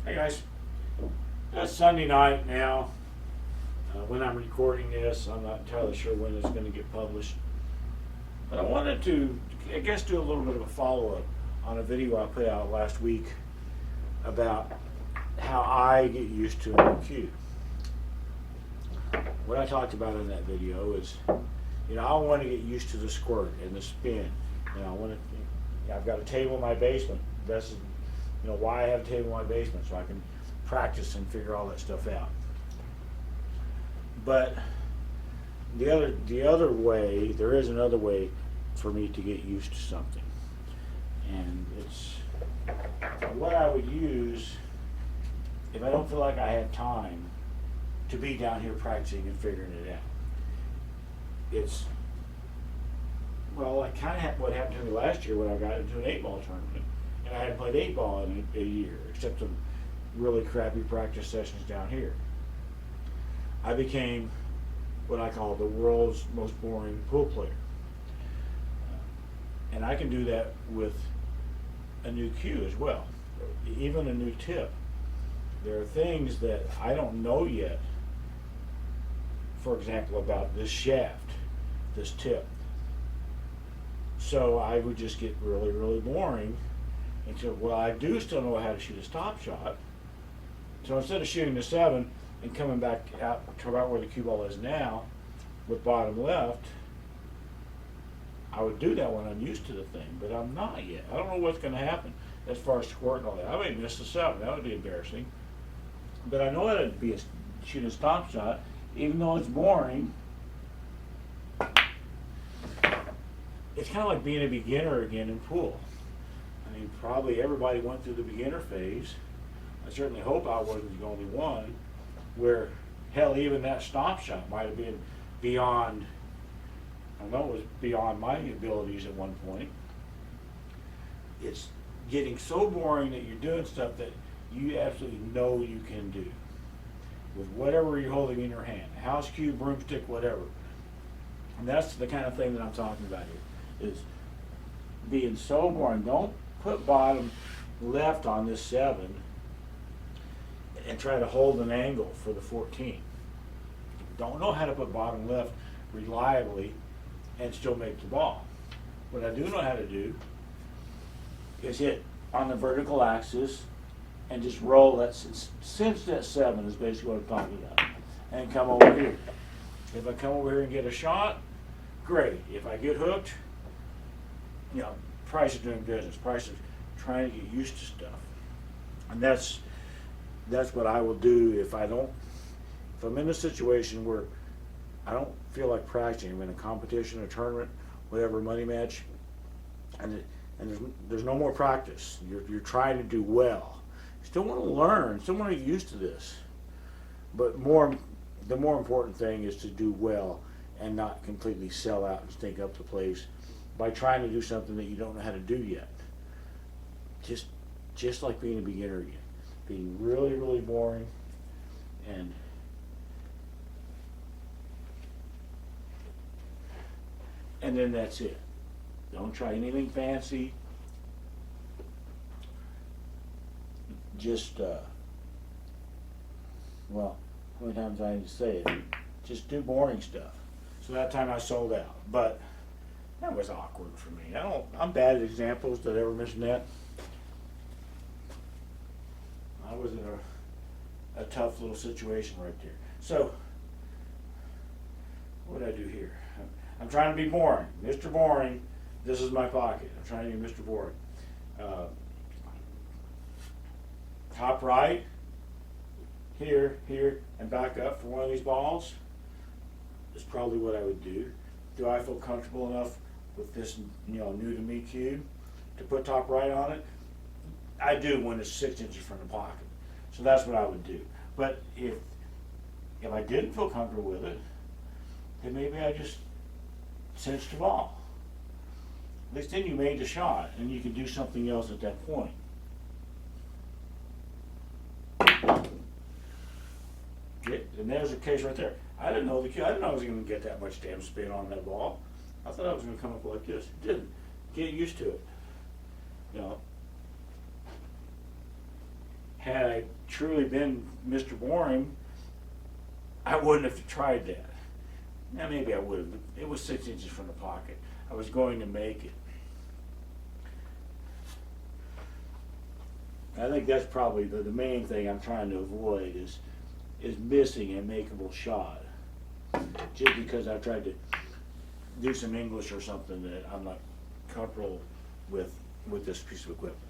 Hey guys, it's Sunday night now. When I'm recording this, I'm not entirely sure when it's going to get published. But I wanted to, I guess, do a little bit of a follow-up on a video I put out last week about how I get used to a new cue. What I talked about in that video is, I want to get used to the squirt and the spin. I've got a table in my basement. That's why I have a table in my basement, so I can practice and figure all that stuff out. But the other way, there is another way for me to get used to something, and it's what I would use if I don't feel like I have time to be down here practicing and figuring it out. It's like kind of what happened to me last year when I got into an 8-ball tournament, and I hadn't played 8-ball in a year, except some really crappy practice sessions down here. I became what I call the world's most boring pool player. And I can do that with a new cue as well, even a new tip. There are things that I don't know yet, for example, about this shaft, this tip. So I would just get really, really boring until, I do still know how to shoot a stop shot. So instead of shooting the 7 and coming back out to about where the cue ball is now with bottom left, I would do that when I'm used to the thing, but I'm not yet. I don't know what's going to happen as far as squirt and all that. I may miss the 7. That would be embarrassing. But I know how to shoot a stop shot, even though it's boring. It's kind of like being a beginner again in pool. I mean, probably everybody went through the beginner phase. I certainly hope I wasn't the only one, where, hell, even that stop shot might have been beyond, I know it was beyond my abilities at one point. It's getting so boring that you're doing stuff that you absolutely know you can do with whatever you're holding in your hand, house cue, broomstick, whatever. And that's the kind of thing that I'm talking about here, is being so boring. Don't put bottom left on this 7 and try to hold an angle for the 14. Don't know how to put bottom left reliably and still make the ball. What I do know how to do is hit on the vertical axis and just roll that, cinch that 7 is basically what I'm talking about, and come over here. If I come over here and get a shot, great. If I get hooked, Price is doing business. Price is trying to get used to stuff. And that's what I will do if I'm in a situation where I don't feel like practicing. I'm in a competition, a tournament, whatever, money match, and there's no more practice. You're trying to do well. You still want to learn, still want to get used to this. But the more important thing is to do well and not completely sell out and stink up the place by trying to do something that you don't know how to do yet. Just like being a beginner again. Being really, really boring, and then that's it. Don't try anything fancy. Just how many times I need to say it? Just do boring stuff. So that time I sold out, but that was awkward for me. I'm bad at examples. Did I ever mention that? I was in a tough little situation right there. So, what did I do here? I'm trying to be boring. Mr. Boring, this is my pocket. I'm trying to be Mr. Boring. Top right, here, and back up for one of these balls is probably what I would do. Do I feel comfortable enough with this, new to me cue to put top right on it? I do when it's 6 inches from the pocket. So that's what I would do. But if I didn't feel comfortable with it, then maybe I just cinched the ball. At least then you made the shot, and you can do something else at that point. And there's a case right there. I didn't know the cue. I didn't know I was going to get that much damn spin on that ball. I thought I was going to come up like this. It didn't. Get used to it. had I truly been Mr. Boring, I wouldn't have tried that. Now maybe I would have, but it was 6 inches from the pocket. I was going to make it. I think that's probably the main thing I'm trying to avoid is missing a makeable shot. Just because I've tried to do some English or something that I'm not comfortable with this piece of equipment.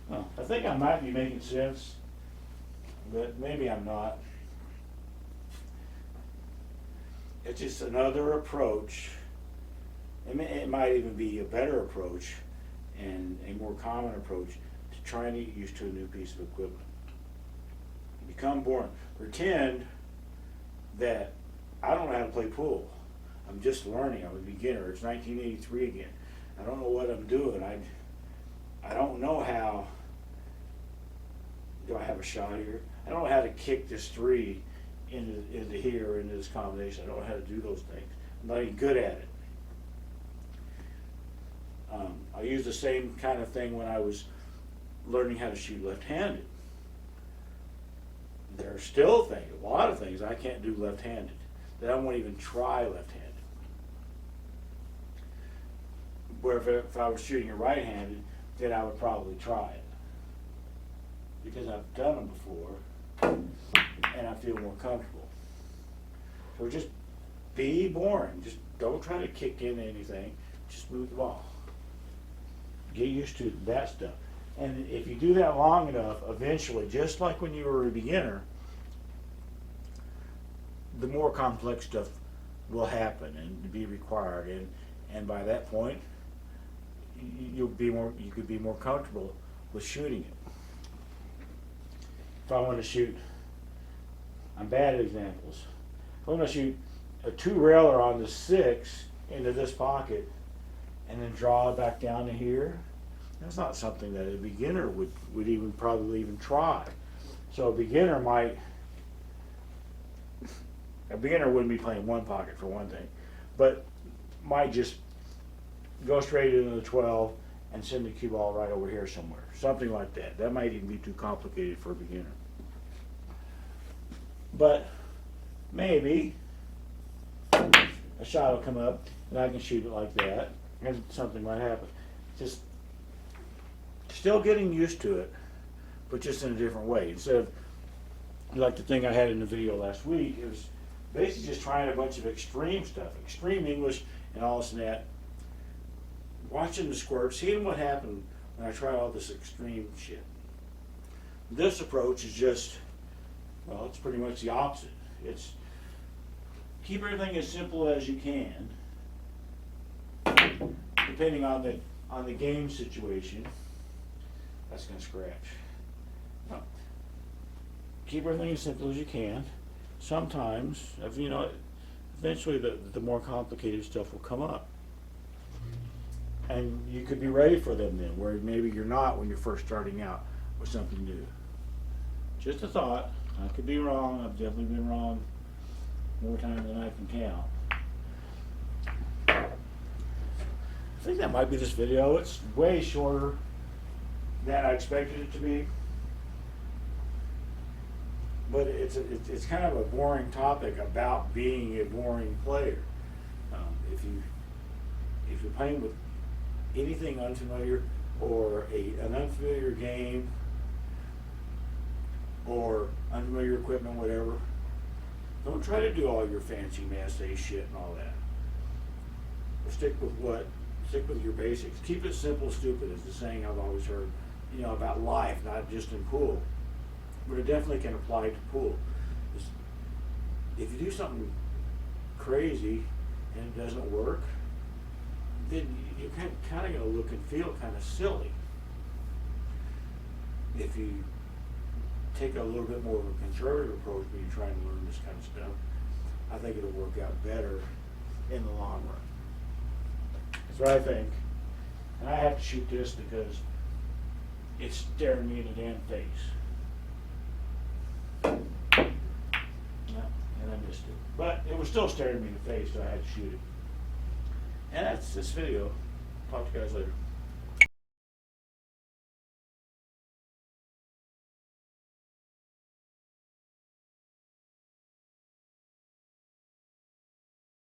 Well, I think I might be making sense, but maybe I'm not. It's just another approach. It might even be a better approach and a more common approach to trying to get used to a new piece of equipment. Become boring. Pretend that I don't know how to play pool. I'm just learning. I'm a beginner. It's 1983 again. I don't know what I'm doing. I don't know how. Do I have a shot here? I don't know how to kick this three into here, into this combination. I don't know how to do those things. I'm not even good at it. I used the same kind of thing when I was learning how to shoot left-handed. There are still things, a lot of things I can't do left-handed, that I won't even try left-handed. Where if I was shooting it right-handed, then I would probably try it. Because I've done them before, and I feel more comfortable. So just be boring. Just don't try to kick in anything. Just move the ball. Get used to that stuff. And if you do that long enough, eventually, just like when you were a beginner, the more complex stuff will happen and be required. And by that point, you could be more comfortable with shooting it. If I want to shoot, I'm bad at examples. If I want to shoot a 2-railer on the 6 into this pocket and then draw it back down to here, that's not something that a beginner would even probably even try. So a beginner wouldn't be playing one pocket for one thing, but might just go straight into the 12 and send the cue ball right over here somewhere. Something like that. That might even be too complicated for a beginner. But maybe a shot will come up and I can shoot it like that and something might happen. Just still getting used to it, but just in a different way. Instead of like the thing I had in the video last week, it was basically just trying a bunch of extreme stuff, extreme English and all this and that. Watching the squirt, seeing what happened when I tried all this extreme shit. This approach is just, well, it's pretty much the opposite. It's keep everything as simple as you can, depending on the game situation. That's going to scratch. No. Keep everything as simple as you can. Sometimes, eventually the more complicated stuff will come up. And you could be ready for them then, where maybe you're not when you're first starting out with something new. Just a thought. I could be wrong. I've definitely been wrong more times than I can count. I think that might be this video. It's way shorter than I expected it to be. But it's kind of a boring topic about being a boring player. If you're playing with anything unfamiliar or an unfamiliar game or unfamiliar equipment, whatever, don't try to do all your fancy mass A shit and all that. Stick with your basics. Keep it simple, stupid is the saying I've always heard, about life, not just in pool. But it definitely can apply to pool. If you do something crazy and it doesn't work, then you're kind of going to look and feel kind of silly. If you take a little bit more of a conservative approach when you're trying to learn this kind of stuff, I think it'll work out better in the long run. That's what I think. And I have to shoot this because it's staring me in the damn face. And I missed it. But it was still staring me in the face, so I had to shoot it. And that's this video. Talk to you guys later.